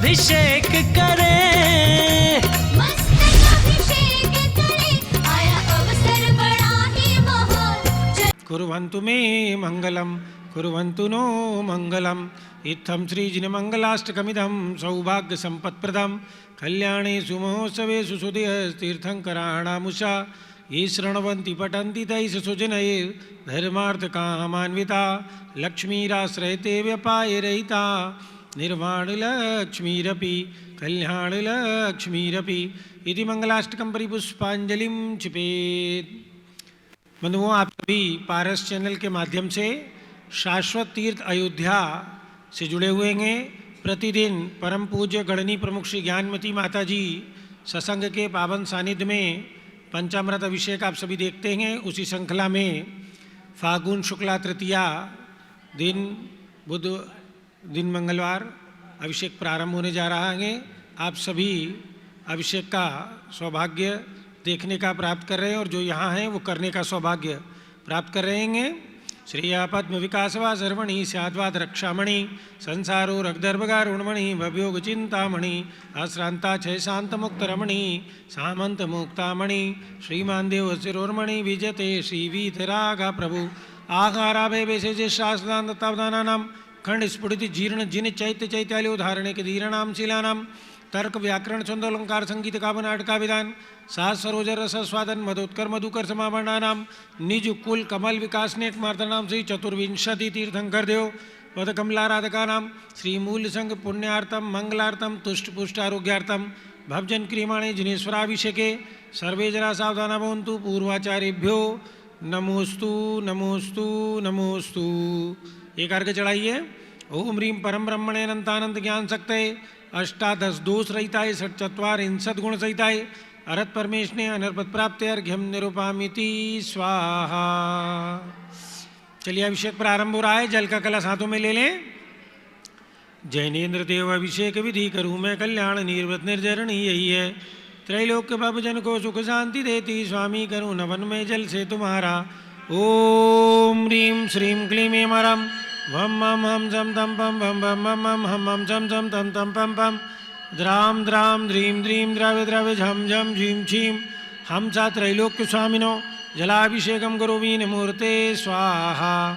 अभिषेक करे, मस्तक अभिषेक करे, आया अवसर बड़ा ही महान। कुर्वन्तु मे मंगलम कुर्वन्तु नो मंगलम। इत्थं श्रीजिनमङ्गलाष्टकमिदं सौभाग्य संपत्प्रदं कल्याणे सुमहोत्सवेषु सुधीयतीर्थङ्कराणामुषा ये शृण्वन्ति पठन्ति तैः सुजनैर्धर्मार्थकामान्विता लक्ष्मीराश्रयते व्यपायरहिता निर्वाणलक्ष्मीरपि कल्याणलक्ष्मीरपि इति मंगलाष्टकं परिपुष्पांजलिं क्षिपेत्। बंधुओं, आप सभी पारस चैनल के माध्यम से शाश्वत तीर्थ अयोध्या से जुड़े हुए हैं। प्रतिदिन परम पूज्य गणनी प्रमुख श्री ज्ञानमती माता जी सत्संग के पावन सानिध्य में पंचामृत अभिषेक आप सभी देखते हैं। उसी श्रृंखला में फागुन शुक्ला तृतीया दिन बुध दिन मंगलवार अभिषेक प्रारंभ होने जा रहा है। आप सभी अभिषेक का सौभाग्य देखने का प्राप्त कर रहे हैं और जो यहाँ हैं वो करने का सौभाग्य प्राप्त कर रहे हैं। श्रेया पद्म विकासवा सर्वणि स्याद्वाद रक्षामणि संसारो रगदर्भगारुणमणि भवयोग चिंतामणि अश्रांता क्षय शांत मुक्त रमणि सामंत मुक्तामणि श्रीमान देव शिरोर्मणि विजते श्री वीतरागा प्रभु आहाराभय वैसे शास्त्रांतावधानानाम खंड स्फुटित जीर्ण जिन चैत्य चैत्यालयो धारणे के धीरणाम शिलानाम तर्क व्याकरण छंद अलंकार संगीत काव्य नाटका विधान सास सरोजर रस स्वादन मधोत्कर मधुकर समावर्णानाम निज कुल कमल विकास नेक मार्दनाम श्री चतुर्विंशति तीर्थंकर देव पद कमलाराधका नाम श्री मूल संघ पुण्यार्थम मंगलार्थम तुष्ट पुष्ट आरोग्यार्थम भवजन क्रियमाणे जिनेश्वराभिषेके सर्वे जना सावधाना भवन्तु। पूर्वाचार्यभ्यो नमोस्तु नमोस्तु नमोस्तु। एक अर्घ्य चढ़ाइए। ओम ह्रीं परम ब्रह्मणे अनंतानंद ज्ञान शक्तये अष्टादश दोष रहिताय षट चत्वारिंशत् गुण सहिताय अरत परमेशने अनर्पत प्राप्ते अर्घ्यम निरूपामिति स्वाहा। चलिए अभिषेक प्रारंभ हो रहा है। जल का कलश हाथों में ले लें। जैनेन्द्र देव अभिषेक विधि करूँ मैं कल्याण निर्वृत निर्जरणी यही है। त्रैलोक्य भवजन को सुख शांति देती स्वामी करूँ नवन में जल से तुम्हारा। ओम ह्रीं श्रीं क्लीं ऐं मरम वम मम हम जम तम पम भम भम मम मम हम हम जम जम तम तम पम पम द्राम द्राम ध्रीं द्रीं द्रव्य द्रव्य झम झम झीं छीं हम सा त्रैलोक्य स्वामिनो जलाभिषेकम करोमि नमूर्ते स्वाहा।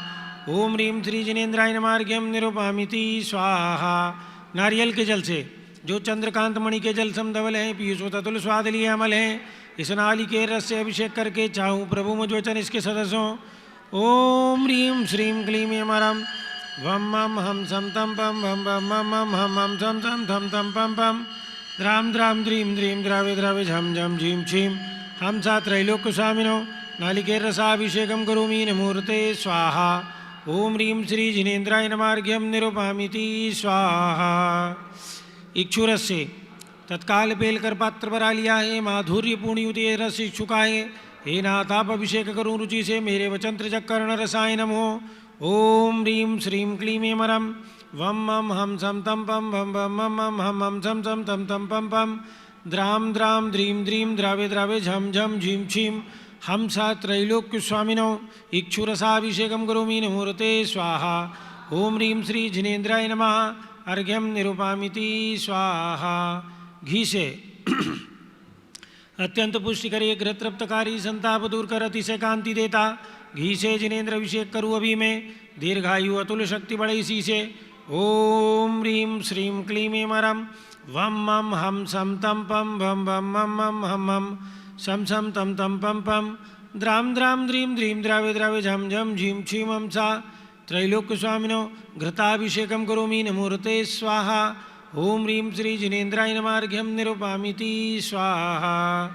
ओम ह्रीं श्री जिनेन्द्राय नमार्घ्यम निरूपामिति स्वाहा। नारियल के जल से जो चंद्रकांत मणि के जल समधवल हैं पीयूषोतुल स्वादलीय अमल हैं इस नाली के रस से अभिषेक करके चाहूँ प्रभु मुझवचन इसके सदस्यों। ओम ह्रीं श्रीं क्लीं ऐं मरम वम मम हम सम तम पम भम भम मम मम हम हम सम सम थम थम पम पम द्राम द्राम ध्रीं द्रीं द्रव्य द्रव्य झम झम झीं छीं हम सा त्रैलोक्य स्वामिनो नालिकेर रसाभिषेकम करोमि नमूर्ते स्वाहा। ओम ह्रीं श्री जिनेन्द्राय नमार्घ्यम निरूपामिति स्वाहा। इक्षुरस से तत्काल बेलकर पात्र भरा लिया है। माधुर्य पूर्णयुते रस इच्छुका है। हे नाथ आप अभिषेक करूँ रुचि से मेरे वचन त्रिजक कर्ण रसाय नमो। ओम ह्रीं श्रीं क्लीं ऐं मरम वम मम हम सम तम पम भम भम मम मम हम हम सम सम तम तम पम पम द्राम द्राम ध्रीं द्रीं द्रव्य द्रव्य झम झम झीं छीं हम सा त्रैलोक्य स्वामिनो इक्षुरसाभिषेकम करोमि नमूर्ते स्वाहा। ओम ह्रीं श्री जिनेन्द्राय नमः अर्घ्यम निरूपामिति स्वाहा। घी से अत्यंत पुष्टिकरी घृतृप्तकारी संताप दूर कर अतिशय कांति देता घी से जिनेन्द्र अभिषेक करूँ अभी मैं दीर्घायु अतुल शक्ति बढ़े इसी से। ओम ह्रीं श्रीं क्लीं ऐं मरम वम मम हम सम तम पम भम भम मम मम हम हम सम सम तम तम पम पम द्राम द्राम ध्रीं द्रीं द्रव्य द्रव्य झम झम झीं छीं हम सा त्रैलोक्य स्वामिनो घृताभिषेकम करोमि नमूर्ते स्वाहा। ओम ह्रीं श्री जिनेन्द्राय नमार्घ्यम निरूपामिति स्वाहा।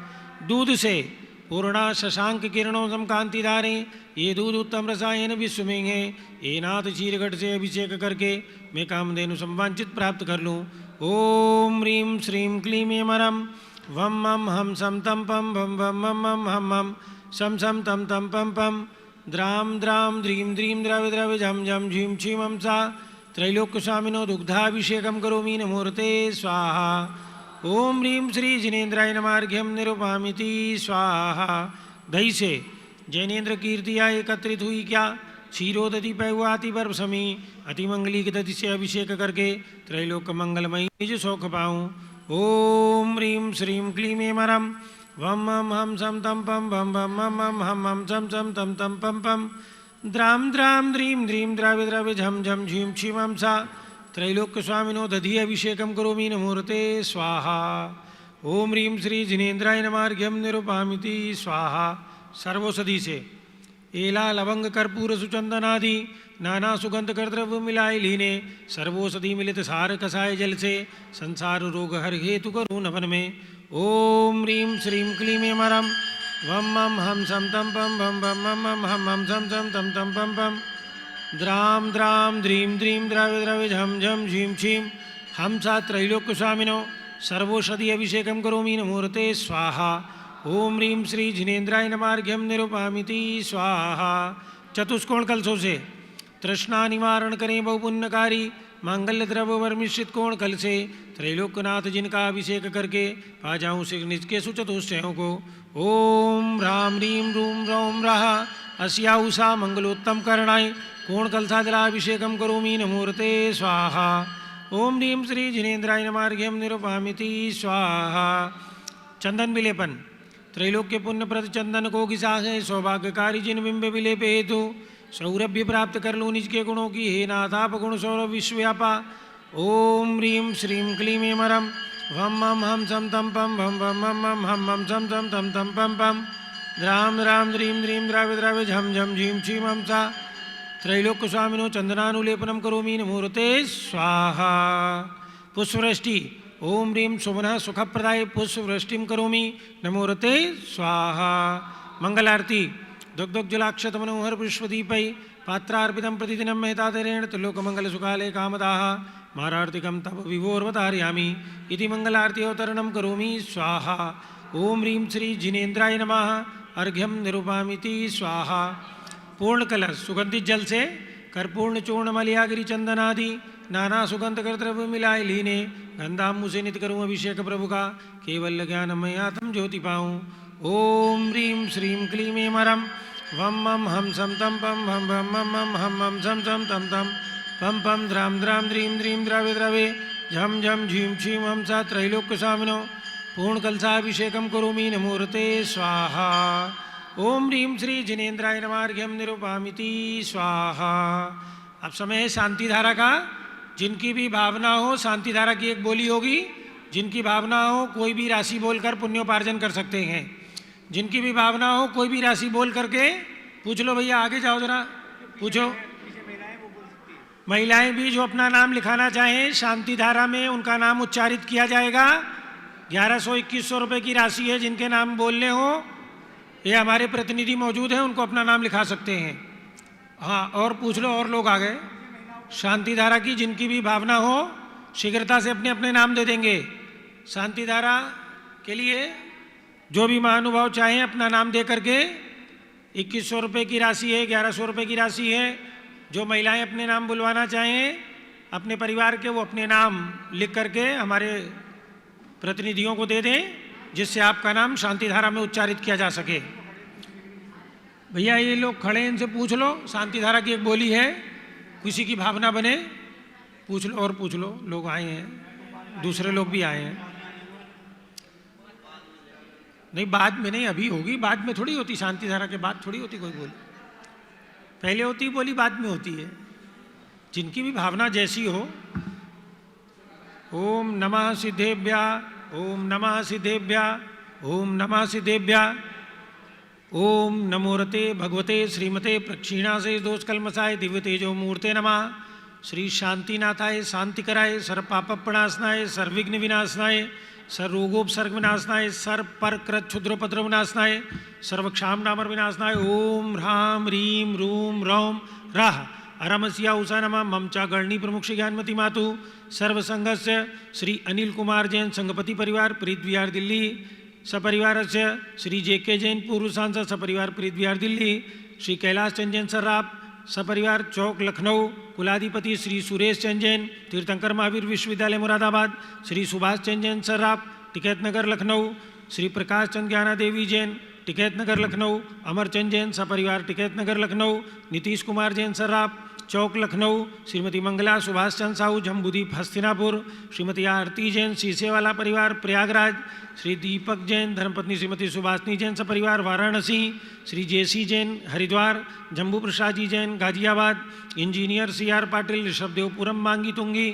दूध से पूर्णा शशांक किरणों सम कांति धारे ये दूध उत्तम रसायन विश्व में है। ये नाथ चीरघट से अभिषेक करके मैं कामधेनु संवांचित प्राप्त कर लूँ। ओम ह्रीं श्रीं क्लीं ऐं मरम वम मम हम सम तम पम भम भम मम मम हम हम सम सम तम तम पम पम द्राम द्राम ध्रीं द्रीं द्रव्य द्रव्य झम झम झीं छीं हम सा त्रैलोक्य स्वामिनो दुग्धाभिषेकम करोमि नमूर्ते स्वाहा। ओम ह्रीं श्री जिनेन्द्राय नमार्घ्यम निरूपामिति स्वाहा। दही से जैनेन्द्र कीर्तियाँ एकत्रित हुई क्या क्षीरोदधि पैवाति पर समी अतिमंगली की दधि से अभिषेक करके त्रैलोक मंगलमयी निज शोक पाऊँ। ओम ह्रीं श्रीं क्लीं ऐं मरम वम मम हम सम तम पम बम बम मम मम हम हम सम सम तम तम पम पम द्राम द्राम द्रीं द्रीं द्राव्य द्राव्य झम झम झीं क्षीम सा त्रैलोक्य स्वामिनो दधि अभिषेकम करोमि नमोरते स्वाहा। ओम ह्रीं श्री जिनेन्द्राय नमार्घ्यम निरूपामिति स्वाहा। सर्वौषधि से एला लवंग कर्पूर सुचंदनादि नाना सुगंध कर द्रव्य मिलाए लीने सर्वौषधि मिलित सार कसाय जल से संसार रोग हर हेतु करो नवन में। ओम ह्रीं श्रीं क्लीं ऐं मरम वम मम हम सम तम पम बम बम मम मम हम हम सम सम तम तम पम पम द्राम द्राम द्रीं द्रीं द्राव्य द्राव्य झम झम झीं क्षीं हम सा त्रैलोक्य स्वामिनो सर्वौषधि अभिषेकम करोमि नमोरते स्वाहा। ओम ह्रीं श्री जिनेन्द्राय नमार्घ्यम निरूपामिति स्वाहा। चतुष्कोण कलशों से तृष्णा निवारण करें बहुपुण्यकारी मांगल्य द्रव्य वर्मिश्रित कोण कल से त्रैलोक्यनाथ जिनका अभिषेक करके आ जाऊँ श्री निज के सुचतुष्टयों को। ओम राम ह्रीं रूं रौं रः अस्या उषा मंगलोत्तम करणाय कोण कलसा जलाभिषेकम करोमि नमोरते स्वाहा। ओम ह्रीं श्री जिनेन्द्राय नमार्घ्यम निरूपामिति स्वाहा। चंदन विलेपन त्रैलोक्य पुण्यप्रद चंदन को घिसा है सौभाग्यकारी जिन बिंब विलेप हेतु सौरभ्य प्राप्त कर लो निज के गुणों की हे नाथाप गुण सौरभ विश्वव्यापा। ओम ह्रीं श्रीं क्लीं ऐं मरम वम मम हम सम तम पम भम भम मम मम हम मम सम सम तम तम पम पम द्राम द्राम द्रीं द्रीं द्राव्य द्राव्य झम झम झीं क्षीं हम सा त्रैलोक्य स्वामिनो चंदनानुलेपनम करोमि नमोरते स्वाहा। पुष्पवृष्टि ओम ह्रीं सुमनः सुखप्रदाय पुष्पवृष्टिं करोमि नमोरते स्वाहा। मंगलारती दुग्धोज्जलाक्षत मनोहर पुष्पदीपै पात्रार्पितं प्रतिदिनं मेहतादरेण त्रिलोकमंगलसुखालय कामदाः मारार्तिकं तव विभोर्वतारयामि इति मंगलारती अवतरणं करोमि स्वाहा। ओम ह्रीं श्री जिनेन्द्राय नमः अर्घ्यम निरूपामिति स्वाहा। पूर्ण कलश सुगंधित जल से कर्पूर्ण चूर्ण मलयागिरी चंदनादि नाना सुगंध कर द्रव्य मिलाए लीने गंधामु से नित करूँ अभिषेक प्रभु का केवल ज्ञानमय आत्म ज्योति पाऊँ। ओम ह्रीं श्रीं क्लीं ऐं मरम वम मम हम सम तम पम भम भम मम मम हम मम सम सम तम तम पम पम द्राम द्राम द्रीं द्रीं द्राव्य द्राव्य झम झम झीं क्षीं हम सा त्रैलोक्य स्वामिनो पूर्ण कलशाभिषेकम करोमि नमोरते स्वाहा। ओम ह्रीं श्री जिनेन्द्राय नमार्घ्यम निरूपामिति स्वाहा। अब समय है शांति धारा का। जिनकी भी भावना हो शांति धारा की एक बोली होगी। जिनकी भावना हो कोई भी राशि बोलकर पुण्योपार्जन कर सकते हैं। जिनकी भी भावना हो कोई भी राशि बोल करके पूछ लो। भैया आगे जाओ जरा पूछो। महिलाएं भी जो अपना नाम लिखाना चाहें शांति धारा में उनका नाम उच्चारित किया जाएगा। 1100-2100 रुपये की राशि है। जिनके नाम बोलने हो ये हमारे प्रतिनिधि मौजूद हैं उनको अपना नाम लिखा सकते हैं। हाँ और पूछ लो और लोग आ गए। शांति धारा की जिनकी भी भावना हो शीघ्रता से अपने अपने नाम दे देंगे। शांति धारा के लिए जो भी महानुभाव चाहें अपना नाम दे करके 2100 रुपये की राशि है 1100 रुपये की राशि है। जो महिलाएं अपने नाम बुलवाना चाहें अपने परिवार के वो अपने नाम लिख करके हमारे प्रतिनिधियों को दे दें जिससे आपका नाम शांति धारा में उच्चारित किया जा सके। भैया ये लोग खड़े हैं इनसे पूछ लो। शांति धारा की एक बोली है किसी की भावना बने पूछ लो और पूछ लो। लोग आए हैं दूसरे लोग भी आए हैं। नहीं बाद में नहीं अभी होगी। बाद में थोड़ी होती शांति धारा के बाद थोड़ी होती कोई बोली। पहले होती बोली बाद में होती है। जिनकी भी भावना जैसी हो। ओम नमः सिद्धेभ्या ओम नमः सिद्धेभ्या ओम नमः सिद्धेभ्या ओम नमोरते भगवते श्रीमते प्रक्षीणासे दोष कलमसाय दिव्य तेजो मूर्ते नमः। श्री शांतिनाथाय शांतिकराय सर्व पापप्रणाशनाय सर्वविघ्न विनाशनाय सर्व रोगोपसर्ग विनाशनाय सर्व पर कृत क्षुद्रोपद्रव विनाशनाय सर्व क्षाम नामर विनाशनाय ओम ह्रां ह्रीं रूं रौं रः अरमस्या उषा नमः। मम चा गणनी प्रमुख श्री ज्ञानमती मातु सर्वसंघस्य श्री अनिल कुमार जैन संघपति परिवार प्रीत विहार दिल्ली सपरिवार से श्री JK जैन पूर्व सांसद सपरिवार प्रीत विहार दिल्ली श्री कैलाश चंद जैन सर्राफ सपरिवार चौक लखनऊ कुलाधिपति श्री सुरेश चंद जैन तीर्थंकर महावीर विश्वविद्यालय मुरादाबाद श्री सुभाष चंद जैन सर्राफ टिकैत नगर लखनऊ श्री प्रकाश चंद ज्ञाना देवी जैन टिकैत नगर लखनऊ, अमरचंद जैन सपरिवार टिकैत नगर लखनऊ, नीतीश कुमार जैन सर्राफ चौक लखनऊ, श्रीमती मंगला सुभाष चंद्र साहू जम्बूदीप हस्तिनापुर, श्रीमती आरती जैन सीसेवाला परिवार प्रयागराज, श्री दीपक जैन धर्मपत्नी श्रीमती सुभाषनी जैन सपरिवार वाराणसी, श्री जेसी जैन हरिद्वार, जम्बू प्रसाद जी जैन गाजियाबाद, इंजीनियर CR पाटिल ऋषभदेवपुरम मांगी तुंगी,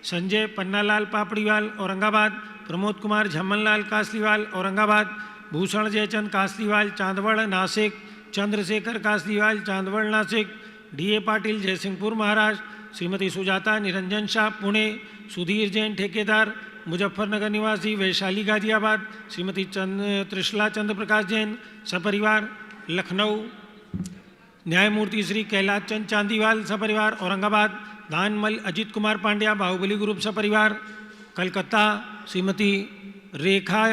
संजय पन्नालाल पापड़ीवाल औरंगाबाद, प्रमोद कुमार झम्मनलाल कासलीवाल औरंगाबाद, भूषण जयचंद कासलीवाल चांदवड़ नासिक, चंद्रशेखर कासलीवाल चांदवड़ नासिक, DA पाटिल जयसिंहपुर महाराष्ट्र, श्रीमती सुजाता निरंजन शाह पुणे, सुधीर जैन ठेकेदार मुजफ्फरनगर निवासी वैशाली गाजियाबाद, श्रीमती त्रिशला चंद्र प्रकाश जैन सपरिवार लखनऊ, न्यायमूर्ति श्री कैलाश चंद चांदीवाल सपरिवार औरंगाबाद, दानमल अजित कुमार पांड्या बाहुबली ग्रुप सपरिवार कलकत्ता, श्रीमती रेखा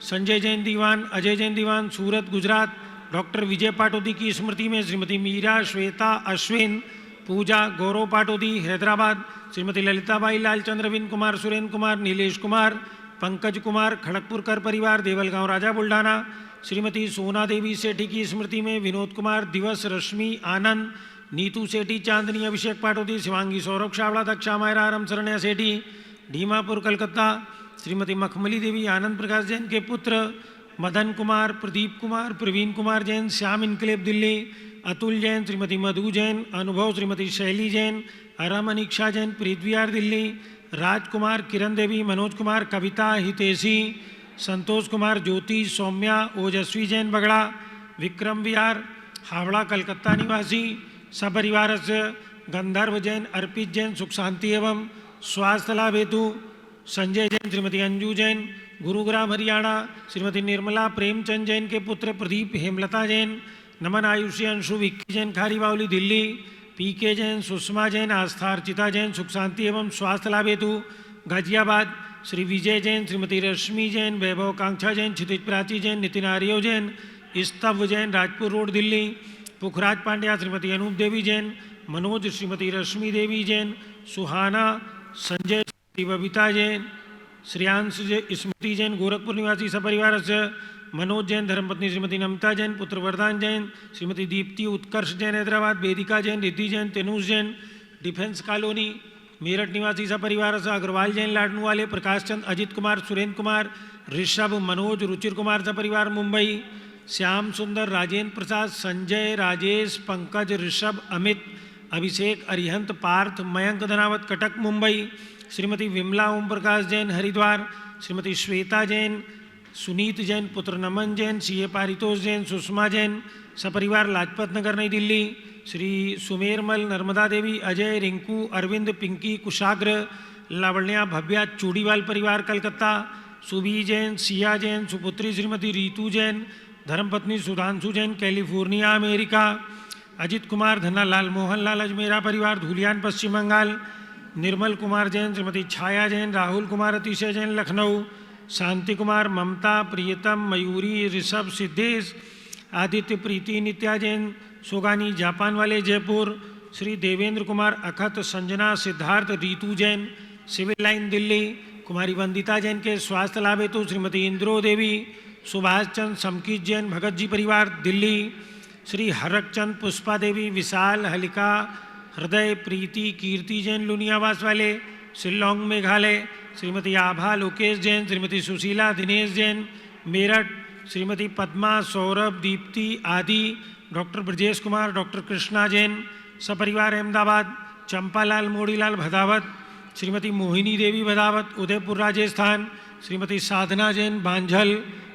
संजय जैन दीवान अजय जैन दीवान सूरत गुजरात, डॉक्टर विजय पाटोदी की स्मृति में श्रीमती मीरा श्वेता अश्विन पूजा गौरव पाटोदी हैदराबाद, श्रीमती ललिताबाई लालचंद्र रविंद्र कुमार सुरेंद्र कुमार नीलेश कुमार पंकज कुमार खड़गपुर कर परिवार देवलगांव राजा बुल्ढाना, श्रीमती सोना देवी सेठी की स्मृति में विनोद कुमार दिवस रश्मि आनंद नीतू सेठी चांदनी अभिषेक पाटोदी शिवांगी सौरभ छावड़ा दक्षा मायरा रमशरण्या सेठी ढीमापुर कलकत्ता, श्रीमती मखमली देवी आनंद प्रकाश जैन के पुत्र मदन कुमार प्रदीप कुमार प्रवीण कुमार जैन श्याम इनकलेब दिल्ली, अतुल जैन श्रीमती मधु जैन अनुभव श्रीमती शैली जैन अरम अनिक्षा जैन प्रीतविहार दिल्ली, राजकुमार किरण देवी मनोज कुमार कविता हितेशी संतोष कुमार ज्योति सौम्या ओजस्वी जैन बगड़ा, विक्रम विहार हावड़ा कलकत्ता निवासी सपरिवार से गंधर्व जैन अर्पित जैन सुख शांति एवं स्वास्थ्य लाभ हेतु, संजय जैन श्रीमती अंजू जैन गुरुग्राम हरियाणा, श्रीमती निर्मला प्रेमचंद जैन के पुत्र प्रदीप हेमलता जैन, नमन आयुषी अंशु विक्की जैन खारी बावली दिल्ली, PK जैन सुषमा जैन आस्था अर्चिता जैन सुख शांति एवं स्वास्थ्य लाभ हेतु गाजियाबाद, श्री विजय जैन श्रीमती रश्मि जैन वैभव कांक्षा जैन क्षितिज प्राची जैन नितिन आर्यो जैन स्तव जैन राजपुर रोड दिल्ली, पुखराज पांड्या श्रीमती अनूप देवी जैन मनोज श्रीमती रश्मि देवी जैन सुहाना संजय श्री बबीता जैन श्रेयांश स्मृति जैन गोरखपुर निवासी सपरिवार से मनोज जैन धर्मपत्नी श्रीमती नमिता जैन पुत्र वरदान जैन श्रीमती दीप्ति उत्कर्ष जैन हैदराबाद, वेदिका जैन रिद्धि जैन तेनुष जैन डिफेंस कॉलोनी मेरठ निवासी सपरिवार से अग्रवाल जैन लाडनू वाले, प्रकाश चंद अजित कुमार सुरेंद्र कुमार ऋषभ मनोज रुचिर कुमार सपरिवार मुंबई, श्याम सुंदर राजेंद्र प्रसाद संजय राजेश पंकज ऋषभ अमित अभिषेक अरिहंत पार्थ मयंक धनावत कटक मुंबई, श्रीमती विमला ओम प्रकाश जैन हरिद्वार, श्रीमती श्वेता जैन सुनीत जैन पुत्र नमन जैन CA पारितोष जैन सुषमा जैन सपरिवार लाजपत नगर नई दिल्ली, श्री सुमेरमल नर्मदा देवी अजय रिंकू अरविंद पिंकी कुशाग्र लावण्या भव्या चूड़ीवाल परिवार कलकत्ता, सुबी जैन सिया जैन सुपुत्री श्रीमती रीतू जैन धर्मपत्नी सुधांशु जैन कैलिफोर्निया अमेरिका, अजित कुमार धनालाल मोहनलाल अजमेरा परिवार धूलियान पश्चिम बंगाल, निर्मल कुमार जैन श्रीमती छाया जैन राहुल कुमार अतिशय जैन लखनऊ, शांति कुमार ममता प्रियतम मयूरी ऋषभ सिद्धेश आदित्य प्रीति नित्या जैन सोगानी जापान वाले जयपुर, श्री देवेंद्र कुमार अखत संजना सिद्धार्थ रीतू जैन सिविल लाइन दिल्ली, कुमारी वंदिता जैन के स्वास्थ्य लाभ हेतु श्रीमती इंद्रो देवी सुभाष चंद समकीत जैन भगत जी परिवार दिल्ली, श्री हरक चंद पुष्पा देवी विशाल हलिका हृदय प्रीति कीर्ति जैन लुनियावास वाले शिलोंग मेघालय, श्रीमती आभा लोकेश जैन श्रीमती सुशीला दिनेश जैन मेरठ, श्रीमती पद्मा सौरभ दीप्ति आदि डॉक्टर ब्रजेश कुमार डॉक्टर कृष्णा जैन सपरिवार अहमदाबाद, चंपालाल मोड़ीलाल भदावत, श्रीमती मोहिनी देवी भदावत उदयपुर राजस्थान, श्रीमती साधना जैन बांझल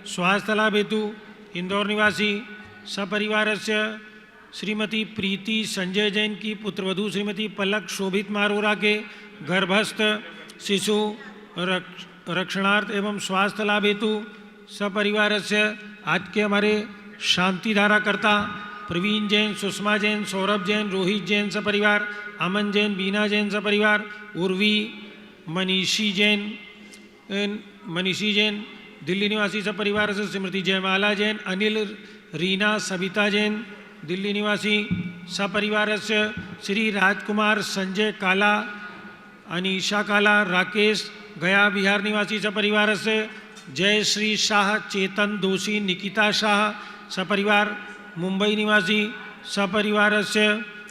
स्वास्थ्य लाभ हेतु इंदौर निवासी सपरिवार से, श्रीमती प्रीति संजय जैन की पुत्रवधू श्रीमती पलक शोभित मारोरा के गर्भस्थ शिशु रक्षणार्थ एवं स्वास्थ्य लाभ हेतु सपरिवार से आज के हमारे शांति धारा कर्ता प्रवीण जैन सुषमा जैन सौरभ जैन रोहित जैन सपरिवार, अमन जैन बीना जैन सपरिवार, उर्वी मनीषी जैन दिल्ली निवासी सपरिवार से, श्रीमती जयमाला जैन अनिल रीना सविता जैन दिल्ली निवासी सपरिवार से, श्री राजकुमार संजय काला अनीशा काला राकेश गया बिहार निवासी सपरिवार से, जय श्री शाह चेतन दोषी निकिता शाह सपरिवार मुंबई निवासी सपरिवारस्य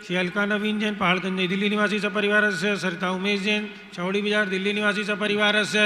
श्री अलका नवीन जैन पहाड़गंज नई दिल्ली निवासी सपरिवारस्य सरिता उमेश जैन चौड़ी बाजार दिल्ली निवासी सपरिवारस्य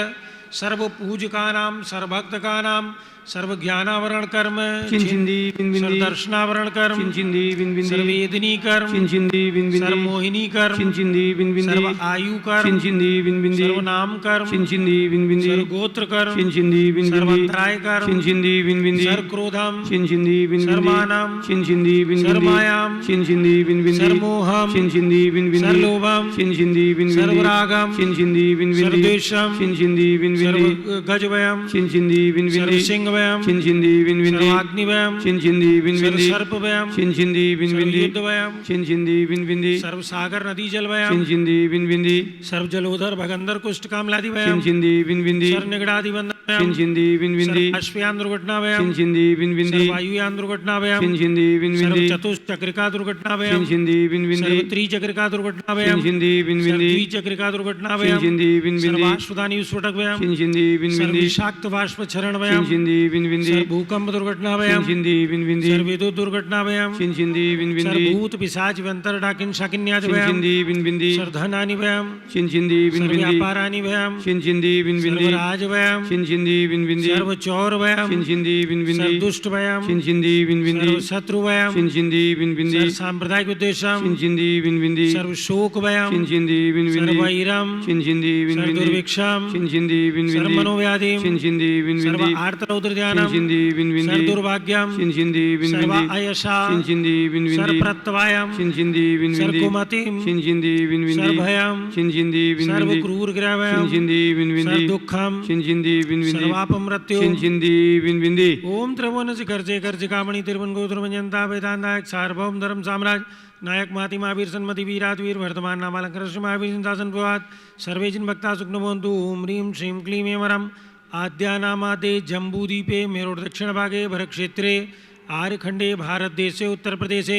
सर्वपूजकानां सर्वभक्तकानां सर्वज्ञानावरण कर्म चिंचिंदी बिन सर्वदर्शनावरण कर्म चिंचिंदी बिन सर्वेदिनी कर्म चिंचिंदी बिन सर्वमोहिनी कर्म चिंचिंदी बिन सर्व आयु कर्म चिंचिंदी बिन सर्वनाम कर्म चिंचिंदी बिन सर्वगोत्र कर्म चिंचिंदी बिन सर्वंतराय कर्म चिंचिंदी बिन सर्वक्रोधम चिंचिंदी बिन सर्वमानम चिंचिंदी बिन सर्वमायाम चिंचिंदी बिन सर्वमोहम चिंचिंदी बिन सर्वलोभम चिंचिंदी बिन सर्वरागम चिंचिंदी बिन सर्वद्वेषम चिंचिंदी बिन सर्वगजवयम चिंचिंदी बिन सर्वसिंहवयम चिंचिंदी बिन सर्वाग्निवयम चिंचिंदी बिन सर्वसर्पवयम चिंचिंदी बिन सर्वयुद्धवयम चिंचिंदी बिन सर्वसागर नदी जलवयम चिंचिंदी बिन सर्वजलोधर भगंदर कुष्ठ कामलादिवयम चिंचिंदी बिन सर्वनिगड़ादिवंदनवयम चिंचिंदी बिन सर्वाश्वयान दुर्घटनावयम चिंचिंदी बिन सर्ववायुयान दुर्घटनावयम चिंचिंदी बिन सर्वचतुश्चक्रिका दुर्घटनावयम चिंचिंदी बिन सर्वत्रिचक्रिका दुर्घटनावयम चिंचिंदी बिन सर्वद्विचक्रिका दुर्घटनावयम चिंचिंदी बिन सर्वाश्वदानी विस्फोटकवयम चिंचिंदी बिन सर्वविषाक्त बाष्पक्षरणवयम चिंचिंदी बिन सर्वभूकंप दुर्घटनावयम चिंचिंदी बिन सर्वविद्युत दुर्घटनावयम चिंचिंदी बिन सर्वभूत पिशाच व्यंतर डाकिन शाकिन्यादिवयम चिंचिंदी बिन सर्वधनानिवयम चिंचिंदी बिन सर्वव्यापारानिवयम चिंचिंदी बिन सर्वराजवयम चिंचिंदी बिन सर्वचौरवयम चिंचिंदी बिन सर्वदुष्टवयम चिंचिंदी बिन सर्वशत्रुवयम चिंचिंदी बिन सर्वसांप्रदायिक उद्देश्यम चिंचिंदी बिन सर्वशोकवयम चिंचिंदी बिन सर्ववैरम चिंचिंदी बिन सर्वदुर्भिक्षम चिंचिंदी बिन सर्वमनोव्याधिम चिंचिंदी बिन सर्वार्तरौद्रध्यानम चिंचिंदी बिन सर्वदुर्भाग्यम चिंचिंदी बिन सर्वायशा चिंचिंदी बिन सर्वप्रत्यवायम चिंचिंदी बिन सर्वकुमतिम चिंचिंदी बिन सर्वभयम चिंचिंदी बिन सर्वक्रूरग्रहवयम चिंचिंदी बिन सर्वदुःखम चिंचिंदी बिन सर्वापमृत्यु चिंचिंदी बिन ओम त्रिभुवन शिखरचे कर्जे कामणी तिरुवन गोत्रमंजनता वेदांतायक सार्वभौम धर्म साम्राज्य नायक माति महावीर सन्मति वीरातवीर वर्तमान नामालंकर श्री महावीर सिंहासन प्रवाद सर्वे जिन भक्ता सुखन भवन्तु ओम ह्रीं श्रीं क्लीं एमरम आद्यानामादे जम्बूदीपे मेरोड दक्षिण भागे भरतक्षेत्रे आर्यखंडे भारत देशे उत्तर प्रदेशे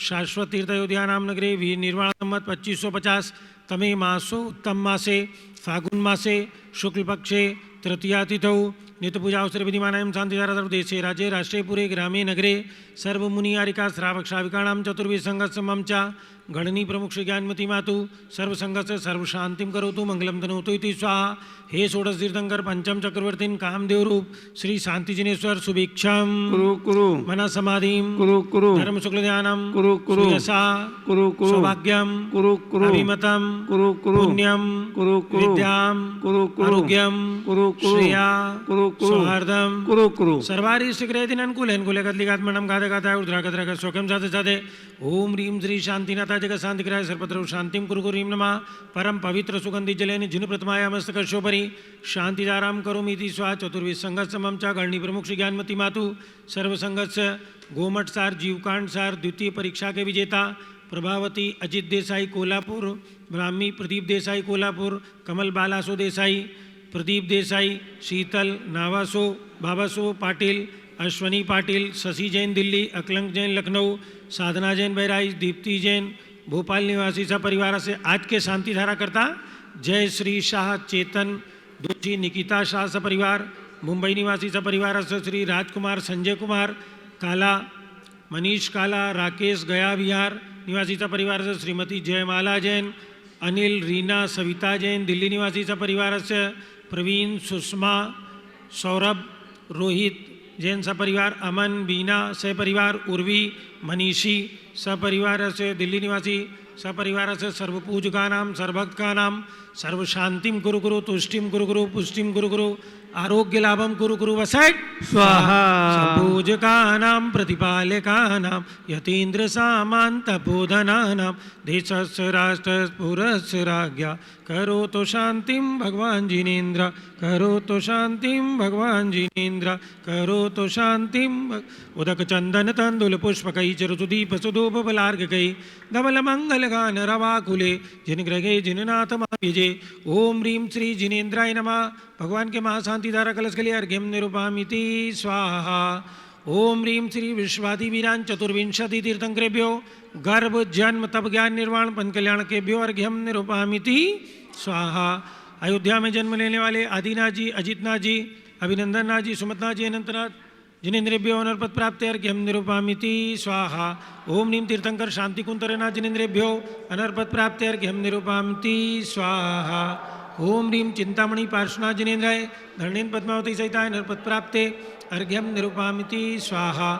शाश्वत तीर्थ अयोध्या नाम नगरे वीर निर्वाण संवत 2550 तमे मासो उत्तम मासे फागुन मासे शुक्ल पक्षे तृतीयातिथौ नित्यपूजावसरे विधिमानायां शान्तिधारा सर्वदेशे राज्ये राष्ट्रे पुरे ग्रामे नगरे सर्वमुनियारिका श्रावक श्राविकाणां चतुर्विसंगस्य मम च गणनी प्रमुख श्री ज्ञानमती मातु सर्वसंगस्य सर्वशांतिं करोतु मंगलम तनोतु इति स्वाहा हे षोडश तीर्थंकर पंचम चक्रवर्तीन कामदेव रूप श्री शांति जिनेश्वर सुभिक्षम कुरु मन समाधिम कुरु धर्म शुक्ल ध्यानम कुरु यशा कुरु सौभाग्यम कुरु अभिमतम कुरु पुण्यम कुरु विद्याम कुरु आरोग्यम कुरु श्रेया कुरु सौहार्दम कुरु सर्वारिष्ट ग्रहदिन अनुकूल अनुकूलगतलिगात्मनम गाते गाता ऊर्ध्रागतरग शोकम साधे साधे ओम ह्रीं श्री शांतिनाथा जगत शांतिग्रह सर्वत्र शांतिम कुरु ह्रीं नमः परम पवित्र सुगंधि जलेन जिन प्रथमाया मस्तकर्षोपरि शांतिदाराम करोमीति स्वा चतुर्विसंगस्य मम च गणनी प्रमुख श्री ज्ञानमती मातु सर्वसंगस्य गोमठ सार जीवकांड सार द्वितीय परीक्षा के विजेता प्रभावती अजित देसाई कोल्हापुर ब्राह्मी प्रदीप देसाई कोल्हापुर कमल बालासो देसाई प्रदीप देसाई शीतल नावासो बाबासो पाटिल अश्वनी पाटिल शशि जैन दिल्ली अकलंक जैन लखनऊ साधना जैन बहराइच दीप्ति जैन भोपाल निवासी सब परिवार से आज के शांति धारा करता जय श्री शाह चेतन दोषी निकिता शाह सपरिवार मुंबई निवासी सपरिवार से श्री राजकुमार संजय कुमार काला मनीष काला राकेश गया बिहार निवासी सपरिवार से श्रीमती जयमाला जैन अनिल रीना सविता जैन दिल्ली निवासी सपरिवार से प्रवीण सुषमा सौरभ रोहित जैन सपरिवार अमन बीना सपरिवार उर्वी मनीषी सपरिवार से दिल्ली निवासी सपरिवार से सर्वपूजका नाम सर्वभक्त का नाम सर्वशांतिम कुरु कुरु तुष्टिम कुरु कुरु पुष्टिम कुरु कुरु आरोग्य लाभम कुरु कुरु वसैट स्वाहा पूजका नाम प्रतिपालका नाम यतीन्द्र सामांत बोधना नाम देशस्य राष्ट्र पुरस्य राज्ञा करो तो शांतिम भगवान जिनेन्द्र करो तो शांतिम भगवान जिनेन्द्र करो तो शांतिम उदक चंदन तंदुल पुष्प कई चरुदीप सुधूप बलार्घ कई धवल मंगल गान रवाकुले जिन ग्रहे जिननाथ महाविजे ओम ह्रीं श्री जिनेन्द्राय नमः भगवान के महाशांतिधारा कलश के लिए अर्घ्यम निरूपामिति स्वाहा ओम ह्रीं श्री विश्वादिवीरान चतुर्विंशति तीर्थंकरेभ्यो गर्भ जन्म तप ज्ञान निर्वाण पन कल्याण केभ्यो अर्घ्यम निरूपामिति स्वाहा अयोध्या में जन्म लेने वाले आदिनाथ जी अजितनाथ जी अभिनंदन नाथ जी सुमतनाथ जी अनंतनाथ जिनेन्द्रेभ्यो अनर्पद प्राप्ते अर्घ्यम निरूपामिति स्वाहा। ओम नीम तीर्थंकर शांति कुंतरेना जिनेन्द्रेभ्यो अनर्पद प्राप्ते अर्घ्यम निरूपामिति स्वाहा। ओम रीम चिंतामणि पार्श्वनाथ जिनेन्द्राय धरणेन पद्मावती सहिताय नरपद प्राप्ते अर्घ्यम निरूपामिति स्वाहा।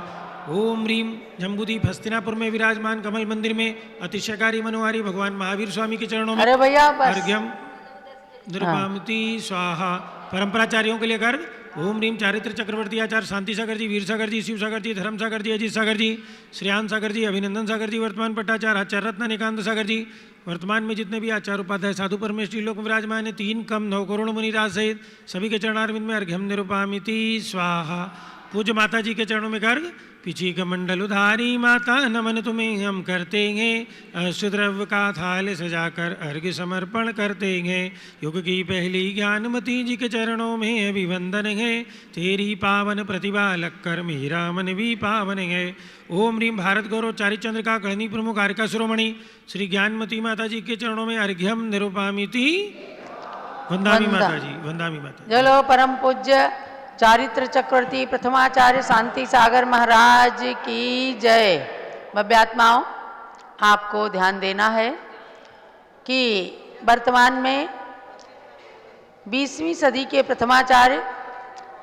ओम रीम जम्बूदीप हस्तिनापुर में विराजमान कमल मंदिर में अतिशयकारी मनोहारी भगवान महावीर स्वामी के चरणों में अरे भैया बस अर्घ्यम निरूपामिति स्वाहा। परंपराचार्यों के लिए कर ओम रीम चारित्र चक्रवर्ती आचार्य शांति सागर जी, वीर सागर जी, शिव सागर जी, धर्म सागर जी, अजीत सागर जी, श्रेयान सागर जी, अभिनंदन सागर जी, वर्तमान पट्टाचार्य आचार्य रत्न निकांत सागर जी, वर्तमान में जितने भी आचार्य उपाध्याय साधु परमेश्वरी लोक विराजमान है 3 कम 9 करोड़ मुनिराज सहित सभी के चरणारविंद में अर्घ्यम निरूपामिति स्वाहा। पूज्य माता जी के चरणों में गर्ग पिछी कमंडल उधारी माता नमन तुम्हें हम करते हैं। अष्टद्रव्य का थाल सजाकर अर्घ्य समर्पण करते हैं। युग की पहली ज्ञानमती जी के चरणों में अभिवंदन है। तेरी पावन प्रतिभा लक्कर मेरा मन भी पावन है। ओम रीम भारत गौरव चारिचंद्र का गणनी प्रमुख आर्का शिरोमणि श्री ज्ञानमती माता जी के चरणों में अर्घ्यम निरूपामिति वंदामी माता जी, वंदामी माता। चलो परम पूज्य चारित्र चक्रवर्ती प्रथमाचार्य शांति सागर महाराज की जय। भव्यात्माओं, आपको ध्यान देना है कि वर्तमान में 20वीं सदी के प्रथमाचार्य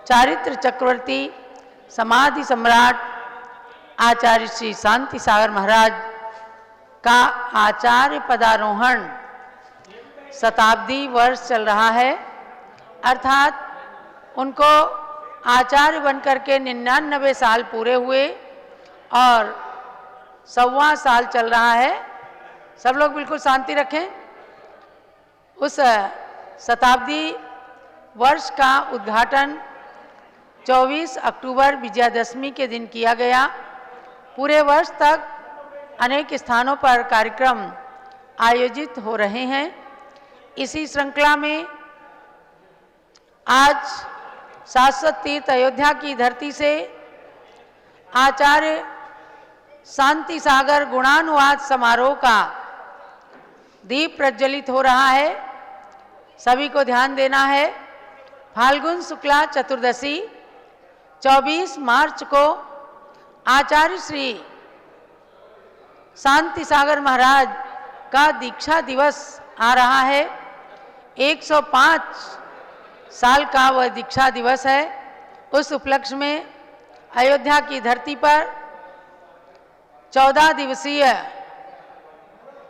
चारित्र चक्रवर्ती समाधि सम्राट आचार्य श्री शांति सागर महाराज का आचार्य पदारोहण शताब्दी वर्ष चल रहा है। अर्थात उनको आचार्य बनकर के 99 साल पूरे हुए और 1.25 साल चल रहा है। सब लोग बिल्कुल शांति रखें। उस शताब्दी वर्ष का उद्घाटन 24 अक्टूबर विजयादशमी के दिन किया गया। पूरे वर्ष तक अनेक स्थानों पर कार्यक्रम आयोजित हो रहे हैं। इसी श्रृंखला में आज शाश्वत तीर्थ अयोध्या की धरती से आचार्य शांति सागर गुणानुवाद समारोह का दीप प्रज्वलित हो रहा है। सभी को ध्यान देना है। फाल्गुन शुक्ला चतुर्दशी 24 मार्च को आचार्य श्री शांति सागर महाराज का दीक्षा दिवस आ रहा है। 105 साल का वह दीक्षा दिवस है। उस उपलक्ष्य में अयोध्या की धरती पर 14 दिवसीय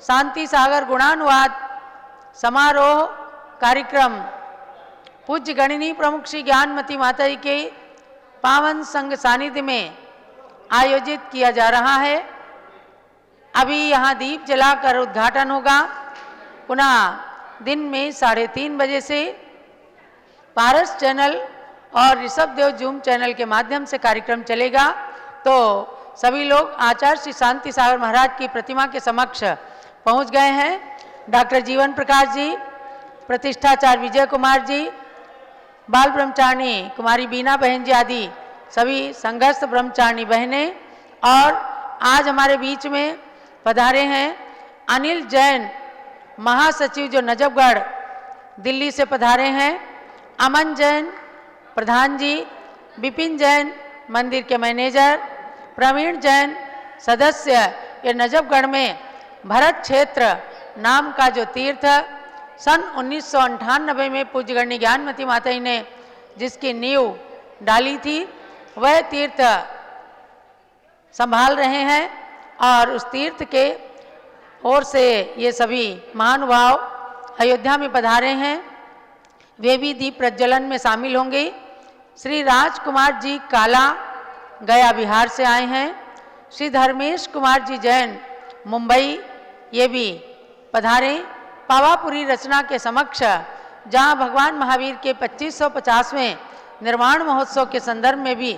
शांति सागर गुणानुवाद समारोह कार्यक्रम पूज्य गणिनी प्रमुख श्री ज्ञानमती माता जी के पावन संग सानिध्य में आयोजित किया जा रहा है। अभी यहाँ दीप जलाकर उद्घाटन होगा। पुनः दिन में 3:30 बजे से पारस चैनल और ऋषभ देव जूम चैनल के माध्यम से कार्यक्रम चलेगा। तो सभी लोग आचार्य श्री शांति सागर महाराज की प्रतिमा के समक्ष पहुंच गए हैं। डॉक्टर जीवन प्रकाश जी, प्रतिष्ठाचार्य विजय कुमार जी, बाल ब्रह्मचारिणी कुमारी बीना बहन जी आदि सभी संघस्थ ब्रह्मचारिणी बहनें, और आज हमारे बीच में पधारे हैं अनिल जैन महासचिव जो नजफगढ़ दिल्ली से पधारे हैं, अमन जैन प्रधान जी, विपिन जैन मंदिर के मैनेजर, प्रवीण जैन सदस्य। ये नजफगढ़ में भरत क्षेत्र नाम का जो तीर्थ सन 1998 में पूज्य गणनी ज्ञानमती माता जी ने जिसकी नींव डाली थी, वह तीर्थ संभाल रहे हैं। और उस तीर्थ के ओर से ये सभी महानुभाव अयोध्या में पधारे हैं। वे भी दीप प्रज्वलन में शामिल होंगे। श्री राजकुमार जी काला गया बिहार से आए हैं। श्री धर्मेश कुमार जी जैन मुंबई ये भी पधारे। पावापुरी रचना के समक्ष जहां भगवान महावीर के 2550वें निर्माण महोत्सव के संदर्भ में भी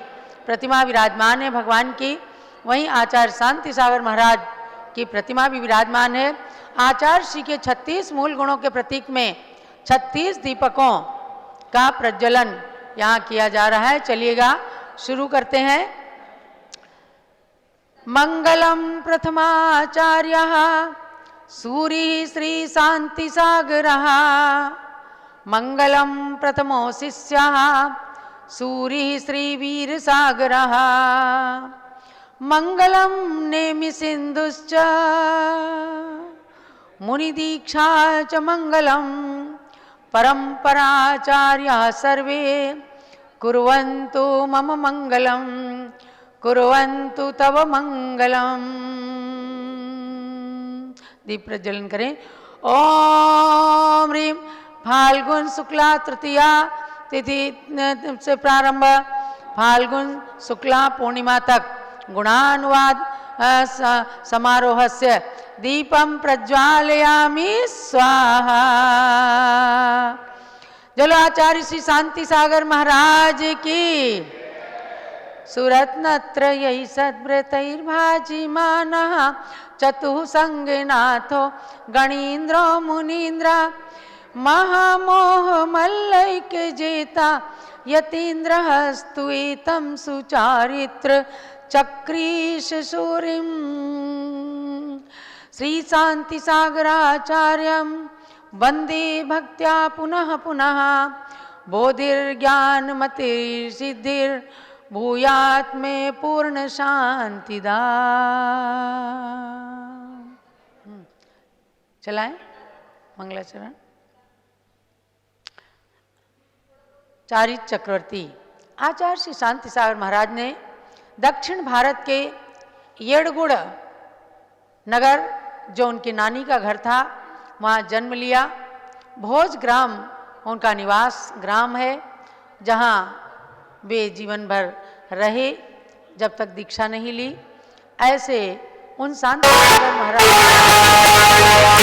प्रतिमा विराजमान है भगवान की, वहीं आचार्य शांति सागर महाराज की प्रतिमा भी विराजमान है। आचार्य श्री के 36 मूल गुणों के प्रतीक में 36 दीपकों का प्रज्वलन यहाँ किया जा रहा है। चलिएगा शुरू करते हैं। मंगलम प्रथमाचार्यः सूरि श्री शांति सागरः, मंगलम प्रथमो शिष्यः सूरिः श्रीवीरसागरः मङ्गलं नेमि सिन्धुश्च मुनिदीक्षा च मङ्गलं परम्पराचार्याः सर्वे कुर्वन्तु मम मङ्गलं कुर्वन्तु तव मङ्गलम्। दीप प्रज्वलन करें। ओम ह्रीं फाल्गुन शुक्ला तृतीया तिथि से प्रारंभ फाल्गुन शुक्ला पूर्णिमा तक गुणानुवाद समारोहस्य दीपम प्रज्वालयामि स्वाहा। जलो आचार्य श्री शांति सागर महाराज की सुरत्नत्रयै सद्व्रतैर्भाजिमानः चतुःसङ्गनाथो गणीन्द्रो मुनीन्द्र महामोह मल्लैक्यजेता यतीन्द्रः स्तुतं सुचारित्र चक्रीश सूरिं श्री शांति सागराचार्यं वंदे भक्त्या पुनः पुनः बोधिर्ज्ञानमतिर्सिद्धिर् भूयात् मे पूर्ण शांतिदा। चलाएं मंगलाचरण। चारित्र चक्रवर्ती आचार्य श्री शांति सागर महाराज ने दक्षिण भारत के येड़गुड़ नगर जो उनकी नानी का घर था वहाँ जन्म लिया। भोज ग्राम उनका निवास ग्राम है जहाँ वे जीवन भर रहे जब तक दीक्षा नहीं ली। ऐसे उन शांति सागर महाराज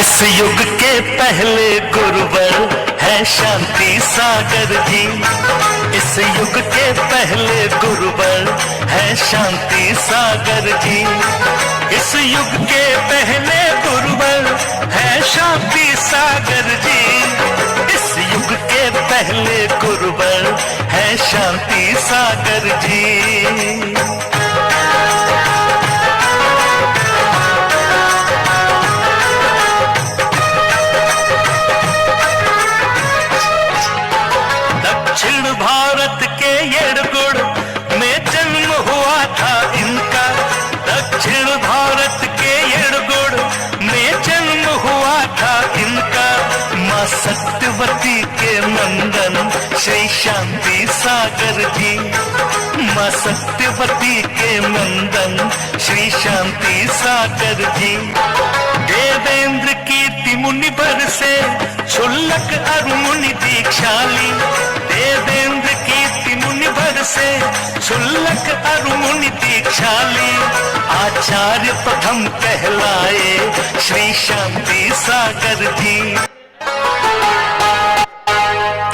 इस युग के पहले गुरुवर है शांति सागर जी। इस युग के पहले गुरुवर है शांति सागर जी। इस युग के पहले गुरुवर है शांति सागर जी। इस युग के पहले गुरुवर है शांति सागर जी। दक्षिण भारत के येड़गुड़ में जन्म हुआ था इनका। दक्षिण भारत के येड़गुड़ में जन्म हुआ था इनका। माँ सत्यवती के नंदन श्री शांति सागर जी। माँ सत्यवती के नंदन श्री शांति सागर जी। देवेंद्र कीर्ति मुनि भर से क्षुल्लक अरु मुनि दीक्षाली। देवेंद्र कीर्ति मुनि भर से क्षुल्लक अरु मुनि दीक्षाली। आचार्य प्रथम कहलाए श्री शांति सागर जी।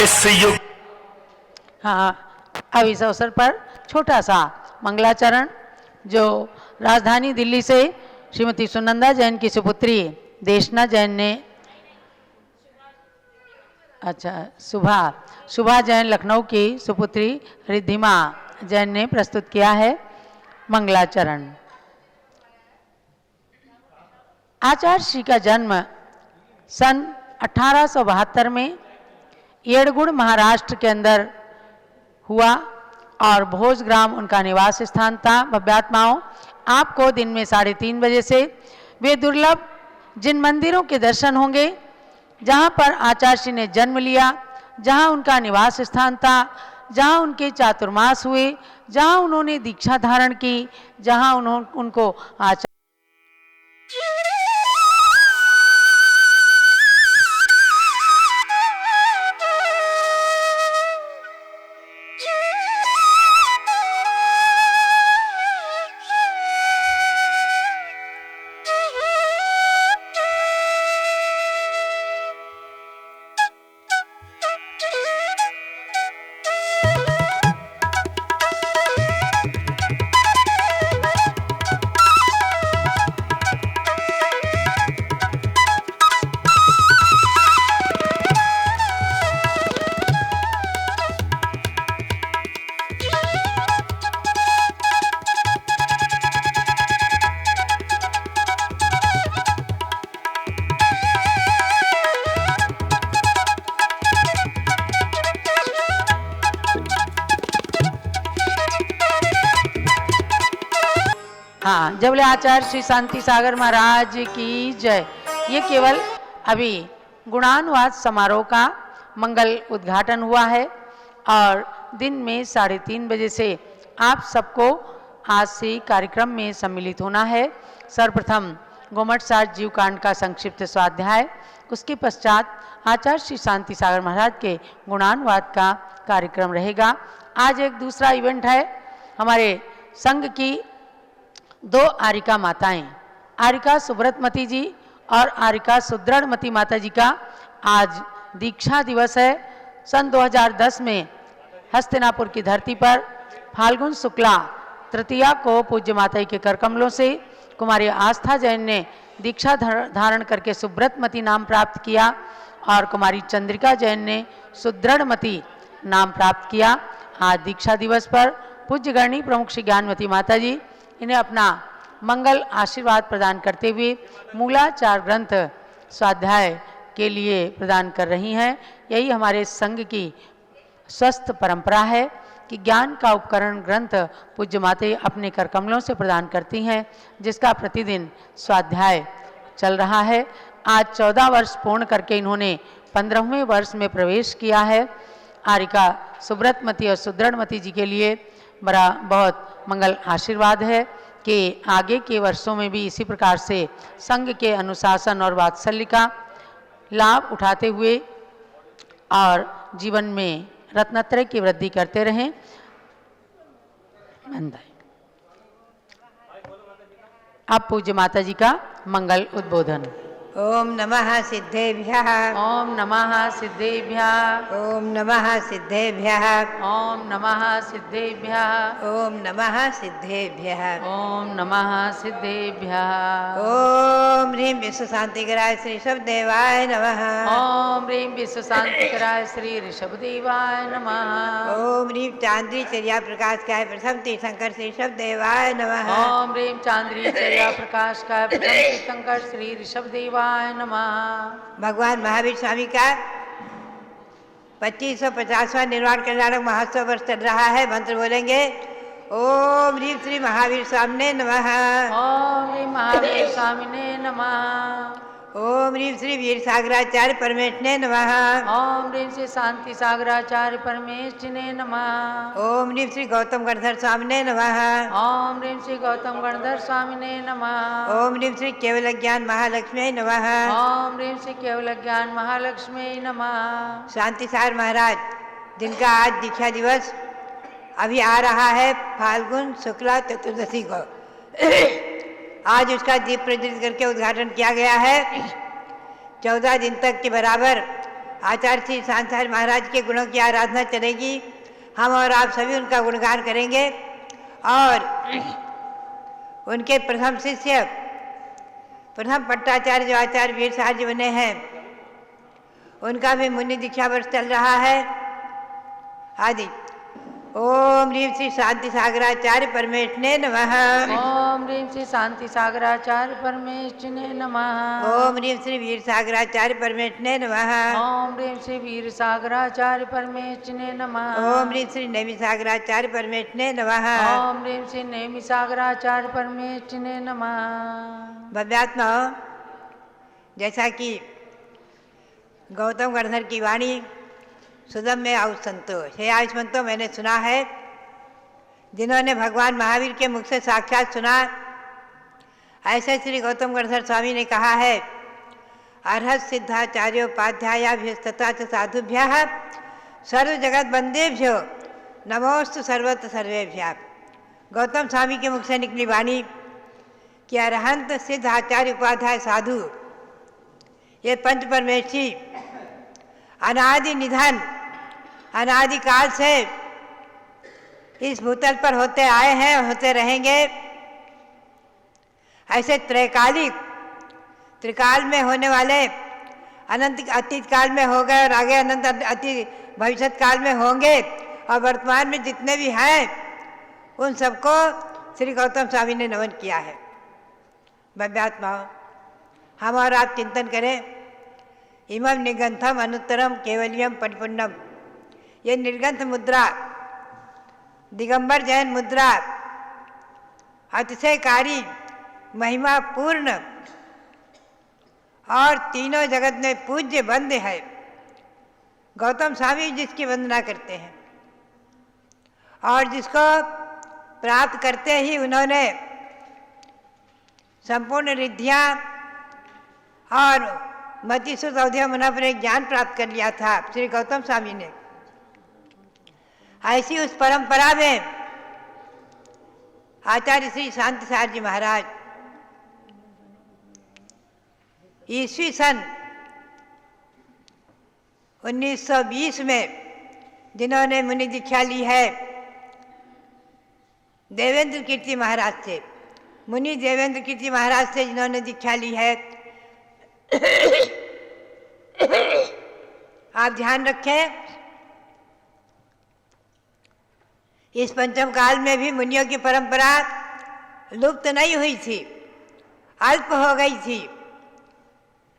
इस युग हाँ अब इस अवसर पर छोटा सा मंगलाचरण जो राजधानी दिल्ली से श्रीमती सुनंदा जैन की सुपुत्री देशना जैन ने सुभा जैन लखनऊ की सुपुत्री रिद्धिमा जैन ने प्रस्तुत किया है मंगलाचरण। आचार्य श्री का जन्म सन 1872 में येड़गुड़ महाराष्ट्र के अंदर हुआ और भोजग्राम उनका निवास स्थान था। भव्यात्माओं आपको दिन में 3:30 बजे से वे दुर्लभ जिन मंदिरों के दर्शन होंगे जहाँ पर आचार्य श्री ने जन्म लिया, जहाँ उनका निवास स्थान था, जहाँ उनके चातुर्मास हुए, जहाँ उन्होंने दीक्षा धारण की, जहाँ उनको आचार्य हाँ, जबले आचार्य श्री शांति सागर महाराज की जय। ये केवल अभी गुणानुवाद समारोह का मंगल उद्घाटन हुआ है और दिन में 3:30 बजे से आप सबको आज से कार्यक्रम में सम्मिलित होना है। सर्वप्रथम गोमट साठ जीव कांड का संक्षिप्त स्वाध्याय, उसके पश्चात आचार्य श्री शांति सागर महाराज के गुणानुवाद का कार्यक्रम रहेगा। आज एक दूसरा इवेंट है, हमारे संघ की 2 आरिका माताएं, आरिका सुब्रतमती जी और आरिका सुदृढ़मती माता जी का आज दीक्षा दिवस है। सन 2010 में हस्तिनापुर की धरती पर फाल्गुन शुक्ला तृतीया को पूज्य माता जी के करकमलों से कुमारी आस्था जैन ने दीक्षा धारण करके सुब्रतमती नाम प्राप्त किया और कुमारी चंद्रिका जैन ने सुदृढ़मती नाम प्राप्त किया। आज दीक्षा दिवस पर पूज्य गणनी प्रमुख श्री ज्ञानमती माता जी इन्हें अपना मंगल आशीर्वाद प्रदान करते हुए मूलाचार ग्रंथ स्वाध्याय के लिए प्रदान कर रही हैं। यही हमारे संघ की स्वस्थ परंपरा है कि ज्ञान का उपकरण ग्रंथ पूज्य माते अपने कर कमलों से प्रदान करती हैं, जिसका प्रतिदिन स्वाध्याय चल रहा है। आज 14 वर्ष पूर्ण करके इन्होंने 15वें वर्ष में प्रवेश किया है। आरिका सुब्रतमती और सुदृढ़मती जी के लिए बड़ा बहुत मंगल आशीर्वाद है कि आगे के वर्षों में भी इसी प्रकार से संघ के अनुशासन और वात्सल्य का लाभ उठाते हुए और जीवन में रत्नत्रय की वृद्धि करते रहें। अब पूज्य माता जी का मंगल उद्बोधन। ओम नमः सिद्धेभ्यः। ओम नमः सिद्धेभ्यः। ओम नमः सिद्धेभ्यः। ओम नमः सिद्धेभ्यः। ओम नमः सिद्धेभ्यः। ओम नमः सिद्धेभ्यः। ओम ह्रीं विश्व शांतिकराय श्री ऋषभदेवाय नमः। ओम ह्रीं विश्व शांतिकराय श्री ऋषभदेवाय नमः। ओम ह्रीं चांद्री चर्या प्रकाश काय प्रथम तीर्थंकर श्री ऋषभदेवाय नमः। ओम ह्रीं चांद्री चर्या प्रकाश का प्रथम तीर्थंकर श्री ऋषभदेवाय नमः। भगवान महावीर स्वामी का 2550वां निर्वाण कल्याणक महोत्सव वर्ष चल रहा है। मंत्र बोलेंगे। ओम ह्रीं श्री महावीर स्वामिने नमः। ओम ह्रीं महावीर स्वामिने नमः। ओम ह्रीं श्री वीर सागराचार्य परमेशने नमः। ओम ह्रीं श्री शांति सागराचार्य परमेशने नमः। ओम ह्रीं श्री गौतम गणधर स्वामिने नमः। ओम ह्रीं श्री गौतम गणधर स्वामिने नमः। ओम ह्रीं श्री केवल ज्ञान महालक्ष्मी नमः। ओम ह्रीं श्री केवल ज्ञान महालक्ष्मी नमः। शांति सागर महाराज जिनका आज दीक्षा दिवस अभी आ रहा है फाल्गुन शुक्ला चतुर्दशी को, आज उसका दीप प्रज्वलित करके उद्घाटन किया गया है। 14 दिन तक के बराबर आचार्य श्री शांति सागर महाराज के गुणों की आराधना चलेगी। हम और आप सभी उनका गुणगान करेंगे और उनके प्रथम शिष्य प्रथम पट्टाचार्य जो आचार्य वीर साहब जी बने हैं, उनका भी मुनि दीक्षा वर्ष चल रहा है। आदि ओम ह्रीं श्री शांति सागराचार्य परमेशने नमः। ओम ह्रीं श्री शांति सागराचार्य परमेशने नमः। ओम ह्रीं श्री वीर सागराचार्य परमेशने नमः। ओम ह्रीं श्री वीर सागराचार्य परमेशने नमः। ओम ह्रीं श्री नेमि सागराचार्य परमेशने नमः। ओम ह्रीं श्री नेमि सागराचार्य परमेशने नमः। भव्यात्मा, जैसा कि गौतम गणधर की वाणी सुदम में आयुष संतोष हे आयुष संतो, मैंने सुना है जिन्होंने भगवान महावीर के मुख से साक्षात सुना, ऐसे श्री गौतम गणधर स्वामी ने कहा है। अर्हत सिद्धाचार्योपाध्यायाभ्यस्तता च साधुभ्यः सर्व जगत बंदेभ्यो नमोस्तु सर्वत्र सर्वेभ्यः। गौतम स्वामी के मुख से निकली वाणी कि अरहंत सिद्ध आचार्य उपाध्याय साधु, ये पंच परमेशी अनादि निधन अनादिकाल से इस भूतल पर होते आए हैं और होते रहेंगे। ऐसे त्रैकालिक त्रिकाल में होने वाले अनंत अतीत काल में हो गए और आगे अनंत अति भविष्य काल में होंगे और वर्तमान में जितने भी हैं उन सबको श्री गौतम स्वामी ने नमन किया है। भव्यात्मा, हम और आप चिंतन करें। इमं निगंथम अनुत्तरम केवलियम परिपूर्णम, ये निर्गंथ मुद्रा दिगंबर जैन मुद्रा अतिशयकारी महिमा पूर्ण और तीनों जगत में पूज्य वंद्य है। गौतम स्वामी जिसकी वंदना करते हैं और जिसको प्राप्त करते ही उन्होंने संपूर्ण रिद्धियाँ और मतिसुत अवधि मुना पर एक ज्ञान प्राप्त कर लिया था श्री गौतम स्वामी ने। ऐसी उस परंपरा में आचार्य श्री शांतिसार जी महाराज ईस्वी सन 1920 में जिन्होंने मुनि दीक्षा ली है देवेंद्र कीर्ति महाराज से, मुनि देवेंद्र कीर्ति महाराज से जिन्होंने दीक्षा ली है, आप ध्यान रखें इस पंचम काल में भी मुनियों की परंपरा लुप्त नहीं हुई थी, अल्प हो गई थी।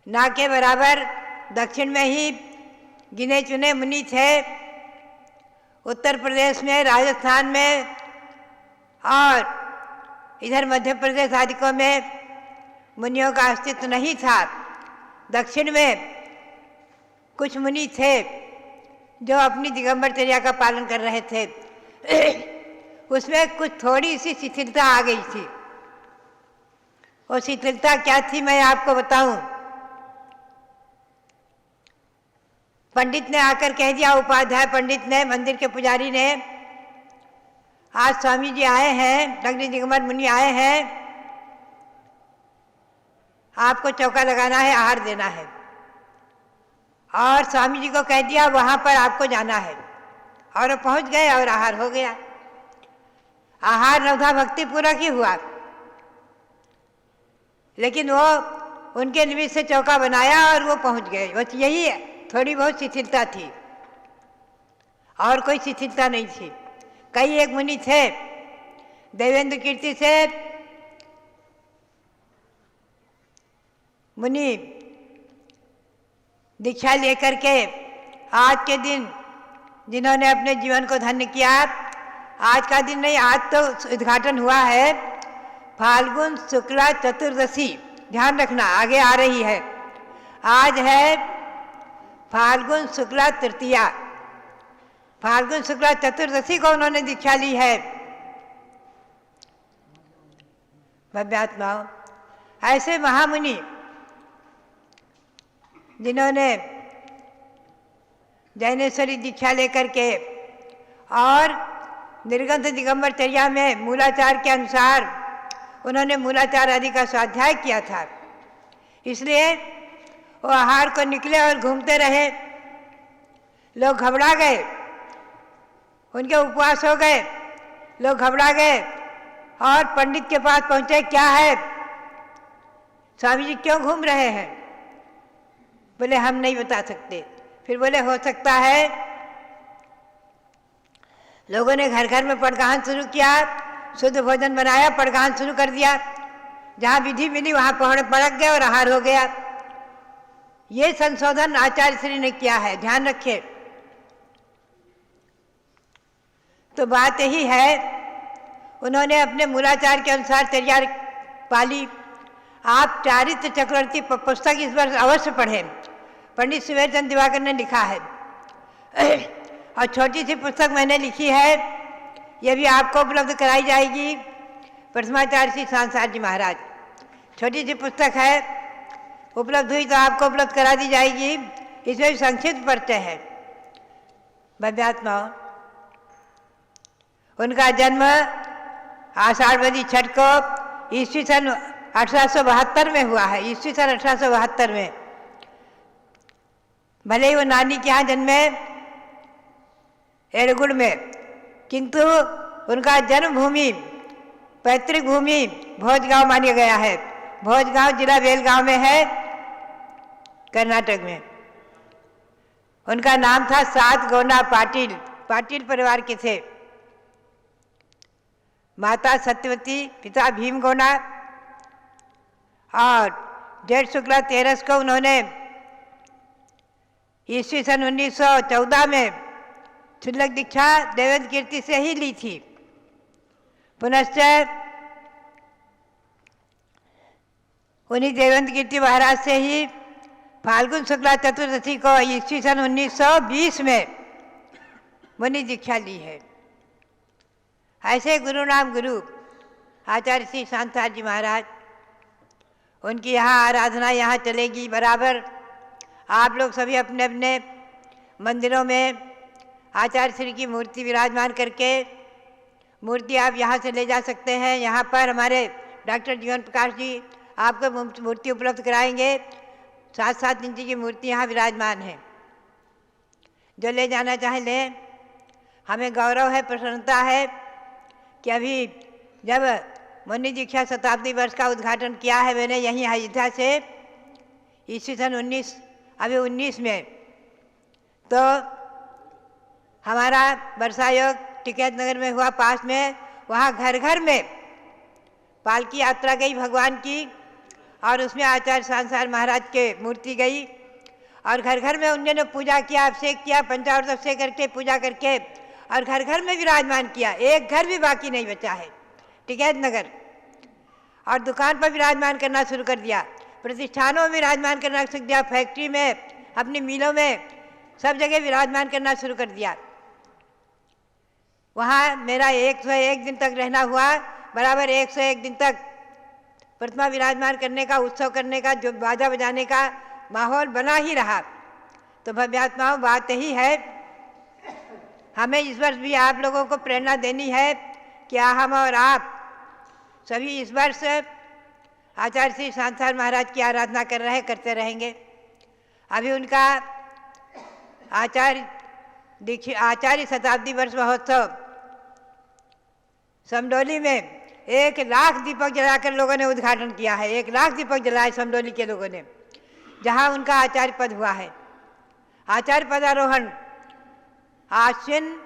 ना के बराबर दक्षिण में ही गिने चुने मुनि थे, उत्तर प्रदेश में, राजस्थान में और इधर मध्य प्रदेश आदिकों में मुनियों का अस्तित्व नहीं था। दक्षिण में कुछ मुनि थे जो अपनी दिगंबरचर्या का पालन कर रहे थे, उसमें कुछ थोड़ी सी शिथिलता आ गई थी। वो शिथिलता क्या थी मैं आपको बताऊं। पंडित ने आकर कह दिया, उपाध्याय पंडित ने, मंदिर के पुजारी ने, आज स्वामी जी आए हैं, अग्नि दिगंबर मुनि आए हैं, आपको चौका लगाना है, आहार देना है। और स्वामी जी को कह दिया वहां पर आपको जाना है, और वो पहुंच गए और आहार हो गया। आहार नवधा भक्ति पूर्वक ही हुआ, लेकिन वो उनके निमित्त से चौका बनाया और वो पहुंच गए। बस यही थोड़ी बहुत शिथिलता थी और कोई शिथिलता नहीं थी। कई एक मुनि थे देवेंद्र कीर्ति से मुनि दीक्षा लेकर के आज के दिन जिन्होंने अपने जीवन को धन्य किया, आज का दिन नहीं, आज तो उद्घाटन हुआ है, फाल्गुन शुक्ला चतुर्दशी, ध्यान रखना आगे आ रही है। आज है फाल्गुन शुक्ला तृतीया, फाल्गुन शुक्ला चतुर्दशी को उन्होंने दीक्षा ली है। भव्यात्माओं, ऐसे महामुनि जिन्होंने जैनेश्वरी दीक्षा लेकर के और निर्गंथ दिगंबरचर्या में मूलाचार के अनुसार उन्होंने मूलाचार आदि का स्वाध्याय किया था, इसलिए वो आहार को निकले और घूमते रहे। लोग घबरा गए, उनके उपवास हो गए, लोग घबरा गए और पंडित के पास पहुंचे, क्या है स्वामी जी क्यों घूम रहे हैं? बोले हम नहीं बता सकते। फिर बोले हो सकता है लोगों ने घर घर में पड़गाहन शुरू किया, शुद्ध भोजन बनाया, पड़गाहन शुरू कर दिया, जहाँ विधि मिली वहाँ पड़क गए और आहार हो गया। ये संशोधन आचार्य श्री ने किया है, ध्यान रखें। तो बात यही है, उन्होंने अपने मूलाचार के अनुसार चर्या पाली। आप चारित्र चक्रवर्ती पुस्तक इस बार अवश्य पढ़ें, पंडित सुमेर चंद दिवाकर ने लिखा है, और छोटी सी पुस्तक मैंने लिखी है, यह भी आपको उपलब्ध कराई जाएगी, प्रथमाचार्य श्री शांतिसार जी महाराज। छोटी सी पुस्तक है, उपलब्ध हुई तो आपको उपलब्ध करा दी जाएगी। इसमें भी संक्षिप्त परिचय है। भव्यात्माओं, उनका जन्म आषाढ़ छठ को ईस्वी सन 1872 में हुआ है, ईस्वी सन 1872 में। भले ही वो नानी के यहाँ जन्मे एड़गुड़ में, किंतु उनका जन्मभूमि, पैतृक भूमि भोजगांव माना गया है। भोजगांव जिला बेलगांव में है, कर्नाटक में। उनका नाम था सात गौंडा पाटिल, पाटिल परिवार के थे। माता सत्यवती, पिता भीम गौंडा, और जेठ शुक्ला 13 को उन्होंने ईस्वी सन 1914 में क्षुल्लक दीक्षा देवेंद्र कीर्ति से ही ली थी। पुनश्च उन्हीं देवंत कीर्ति महाराज से ही फाल्गुन शुक्ला चतुर्दशी को ईस्वी सन 1920 में मुनि दीक्षा ली है। ऐसे गुरु नाम गुरु आचार्य श्री शांतार जी महाराज, उनकी यहाँ आराधना यहाँ चलेगी बराबर। आप लोग सभी अपने अपने मंदिरों में आचार्य श्री की मूर्ति विराजमान करके मूर्ति आप यहाँ से ले जा सकते हैं। यहाँ पर हमारे डॉक्टर जीवन प्रकाश जी आपको मूर्ति उपलब्ध कराएंगे। 7-7 इंच की मूर्ति यहाँ विराजमान है, जो ले जाना चाहे लें। हमें गौरव है, प्रसन्नता है कि अभी जब मुनि दीक्षा शताब्दी वर्ष का उद्घाटन किया है मैंने यहीं अयोध्या से ईस्वी सन 19 में, तो हमारा वर्षा योग टिकैत नगर में हुआ पास में। वहाँ घर घर में पालकी यात्रा गई भगवान की, और उसमें आचार्य शांतार महाराज के मूर्ति गई, और घर घर में उन्होंने पूजा किया, अभिषेक किया, पंचामृत अभिषेक करके पूजा करके, और घर घर में विराजमान किया। एक घर भी बाकी नहीं बचा है टिकैत नगर। और दुकान पर विराजमान करना शुरू कर दिया, प्रतिष्ठानों में विराजमान करना शुरू कर दिया, फैक्ट्री में, अपनी मिलों में, सब जगह विराजमान करना शुरू कर दिया। वहाँ मेरा 101 दिन तक रहना हुआ, बराबर 101 दिन तक प्रतिमा विराजमान करने का, उत्सव करने का, जो बाजा बजाने का माहौल बना ही रहा। तो भव्यात्माओं, बात यही है, हमें इस वर्ष भी आप लोगों को प्रेरणा देनी है कि हम और आप सभी इस वर्ष आचार्य श्री शांतार महाराज की आराधना कर रहे, करते रहेंगे। अभी उनका आचार्य शताब्दी वर्ष महोत्सव समडोली में 1 लाख दीपक जलाकर लोगों ने उद्घाटन किया है। 1 लाख दीपक जलाए समडोली के लोगों ने, जहां उनका आचार्य पद हुआ है। आचार्य पदारोहण आश्विन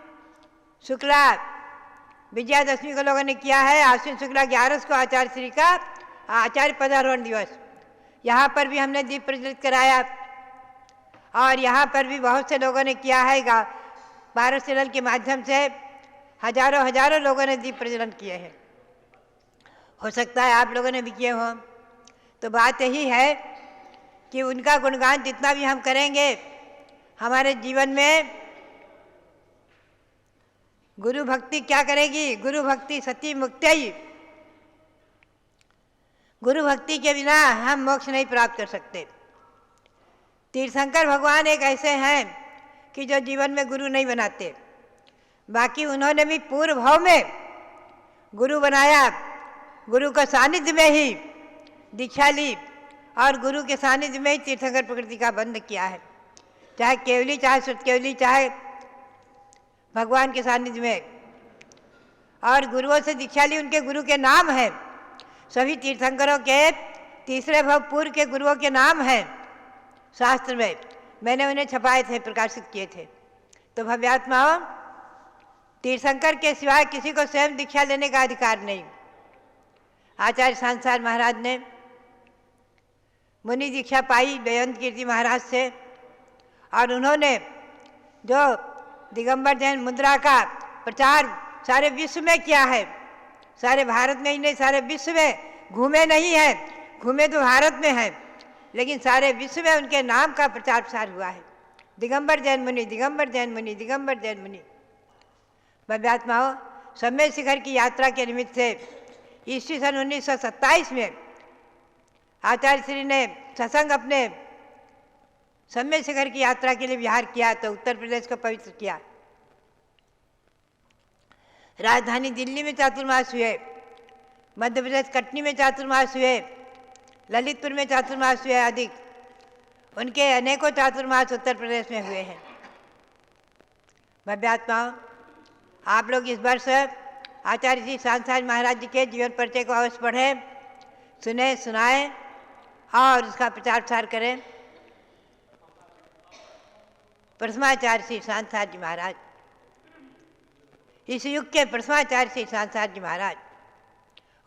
शुक्ला विजयादशमी को लोगों ने किया है। आश्विन शुक्ला 11 को आचार्य श्री का आचार्य पदारोहण दिवस, यहाँ पर भी हमने दीप प्रज्वलित कराया, और यहाँ पर भी बहुत से लोगों ने किया है। भारत चैनल के माध्यम से हजारों लोगों ने दीप प्रज्वलन किए हैं। हो सकता है आप लोगों ने भी किए हों। तो बात यही है कि उनका गुणगान जितना भी हम करेंगे, हमारे जीवन में गुरु भक्ति क्या करेगी? गुरु भक्ति सती मुक्ति। गुरु भक्ति के बिना हम मोक्ष नहीं प्राप्त कर सकते। तीर्थंकर भगवान एक ऐसे हैं कि जो जीवन में गुरु नहीं बनाते, बाकी उन्होंने भी पूर्व भाव में गुरु बनाया। गुरु का सानिध्य में ही दीक्षा ली, और गुरु के सानिध्य में ही तीर्थंकर प्रकृति का बंध किया है। चाहे केवली, चाहे श्रुत केवली, चाहे भगवान के सानिध्य में, और गुरुओं से दीक्षा ली। उनके गुरु के नाम हैं, सभी तीर्थंकरों के तीसरे भाव पूर्व के गुरुओं के नाम हैं शास्त्र में। मैंने उन्हें छपाए थे, प्रकाशित किए थे। तो भव्यात्माओं, तीर्थंकर के सिवाय किसी को स्वयं दीक्षा लेने का अधिकार नहीं। आचार्य शांतार महाराज ने मुनि दीक्षा पाई देवंत कीर्ति महाराज से, और उन्होंने जो दिगंबर जैन मुद्रा का प्रचार सारे विश्व में किया है, सारे भारत में ही नहीं, सारे विश्व में घूमे नहीं हैं, घूमे तो भारत में हैं, लेकिन सारे विश्व में उनके नाम का प्रचार प्रसार हुआ है। दिगंबर जैन मुनि, दिगंबर जैन मुनि, दिगंबर जैन मुनि। भव्यात्माओं, सम्य शिखर की यात्रा के निमित्त से ईस्वी सन 1927 में आचार्य श्री ने सत्संग अपने सम्य शिखर की यात्रा के लिए विहार किया, तो उत्तर प्रदेश को पवित्र किया। राजधानी दिल्ली में चातुर्मास हुए, मध्य प्रदेश कटनी में चातुर्मास हुए, ललितपुर में चातुर्मास हुए, अधिक उनके अनेकों चातुर्मास उत्तर प्रदेश में हुए हैं। भव्यात्माओं, आप लोग इस वर्ष आचार्य श्री शांतार महाराज जी के जीवन परिचय को अवश्य पढ़ें, सुने, सुनाएं और उसका प्रचार प्रसार करें। प्रथमाचार्य श्री शांतार जी महाराज, इस युग के प्रथमाचार्य श्री शांतार जी महाराज,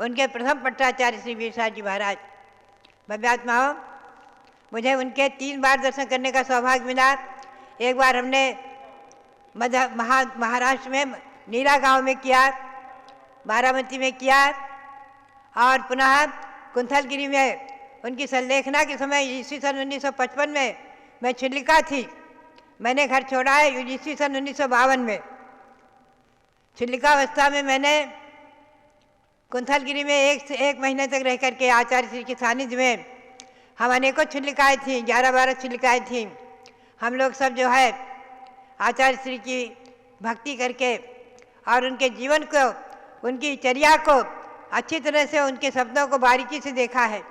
उनके प्रथम पट्टाचार्य श्री वीरसार जी महाराज। भव्यात्माओं, मुझे उनके 3 बार दर्शन करने का सौभाग्य मिला। एक बार हमने महाराष्ट्र में नीरा गांव में किया, बारामती में किया, और पुनः कुंथलगिरी में उनकी संलेखना के समय ईस्वी सन 1955 में मैं छिल्लिका थी। मैंने घर छोड़ा है ईस्वी सन 1952 में। छिल्लिकावस्था में मैंने कुंथलगिरी में एक महीने तक रह करके आचार्य श्री के सानिध्य में हम अनेकों छिल्लिकाएँ थीं, 11-12 छिल्लिकाएँ थीं। हम लोग सब जो है आचार्य श्री की भक्ति करके और उनके जीवन को, उनकी चर्या को अच्छी तरह से, उनके शब्दों को बारीकी से देखा है।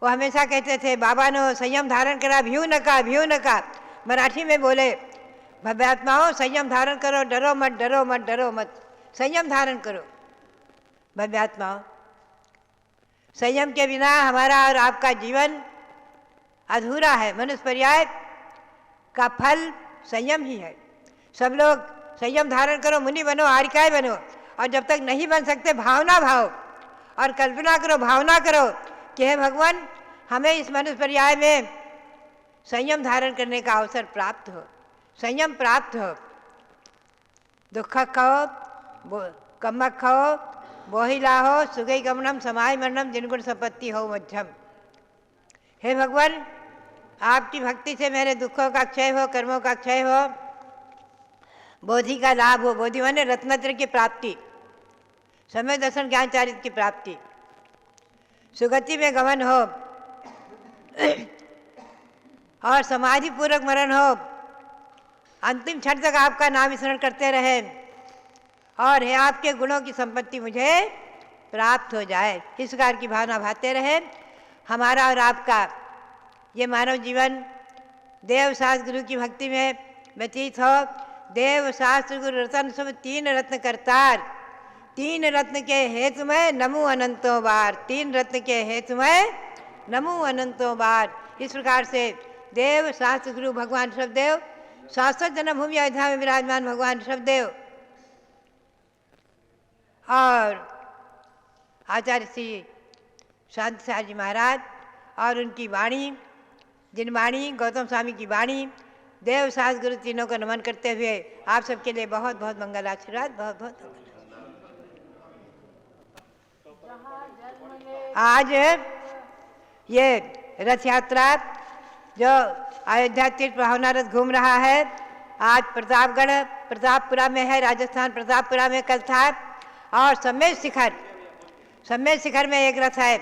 वो हमेशा कहते थे, बाबा ने संयम धारण करा, भ्यू न का। मराठी में बोले, भव्यात्माओं संयम धारण करो, डरो मत, संयम धारण करो भव्यात्माओं। संयम के बिना हमारा और आपका जीवन अधूरा है। मनुष्य पर्याय का फल संयम ही है। सब लोग संयम धारण करो, मुनि बनो, आर्यिकाएँ बनो, और जब तक नहीं बन सकते भावना भाव और कल्पना करो, भावना करो कि हे भगवान हमें इस मनुष्य पर्याय में संयम धारण करने का अवसर प्राप्त हो, संयम प्राप्त हो। दुख कहो, कम्मक कहो, बोहिला हो, सुगई गमनम, समाय मरणम, जिनगुण संपत्ति हो मध्यम। हे भगवान आपकी भक्ति से मेरे दुखों का क्षय हो, कर्मों का क्षय हो, बोधि का लाभ हो। बोधि माने रत्नत्र की प्राप्ति, समय दर्शन ज्ञान चारित्र की प्राप्ति, सुगति में गमन हो और समाधि पूर्वक मरण हो। अंतिम क्षण तक आपका नाम स्मरण करते रहे और हे आपके गुणों की संपत्ति मुझे प्राप्त हो जाए, इस प्रकार की भावना भाते रहे। हमारा और आपका ये मानव जीवन देव शास्त्र गुरु की भक्ति में व्यतीत हो। देव शास्त्र गुरु रतन शुभ 3 रत्न करतार, 3 रत्न के हेतु में नमो अनंतों बार, 3 रत्न के हेतु में नमो अनंतों बार। इस प्रकार से देव शास्त्र गुरु भगवान ऋषभदेव, शाश्वत जन्मभूमि अयोध्या में विराजमान भगवान ऋषभदेव और आचार्य श्री शांति सार जी महाराज और उनकी वाणी, जिन वाणी गौतम स्वामी की वाणी, देव शास्त्र गुरु तीनों को नमन करते हुए आप सबके लिए बहुत बहुत मंगल आशीर्वाद, बहुत बहुत आज ये रथ यात्रा जो अयोध्या तीर्थ भावना रथ घूम रहा है, आज प्रतापगढ़ प्रतापपुरा में है, राजस्थान प्रतापपुरा में कल था। और सम्मेद शिखर में एक रथ है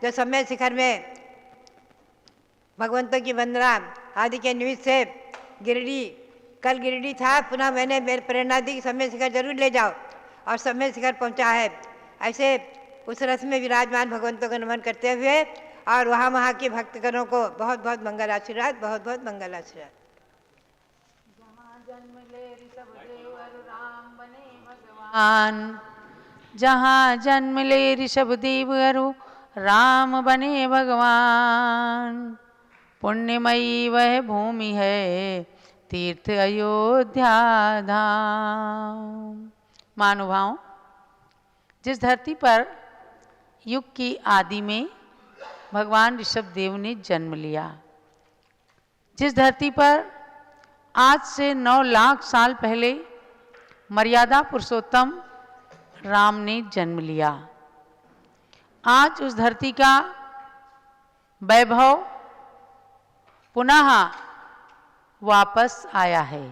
जो सम्मेद शिखर में भगवंतों की वंदना आदि के निमित्त से कल गिरिडीह था। पुनः मैंने मेरे प्रेरणा दी कि सम्मेद शिखर जरूर ले जाओ और सम्मेद शिखर पहुंचा है। ऐसे उस रथ में विराजमान भगवंतों को नमन करते हुए और वहाँ के भक्तगणों को बहुत बहुत मंगल आशीर्वाद, बहुत बहुत मंगल आशीर्वाद। जहाँ जन्म ले ऋषभदेव अरु राम बने भगवान, पुण्यमयी वह भूमि है तीर्थ अयोध्या धाम। महानुभावों, जिस धरती पर युग की आदि में भगवान ऋषभदेव ने जन्म लिया, जिस धरती पर आज से 9 लाख साल पहले मर्यादा पुरुषोत्तम राम ने जन्म लिया, आज उस धरती का वैभव पुनः वापस आया है।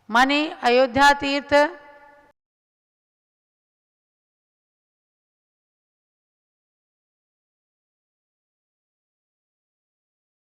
माने अयोध्या तीर्थ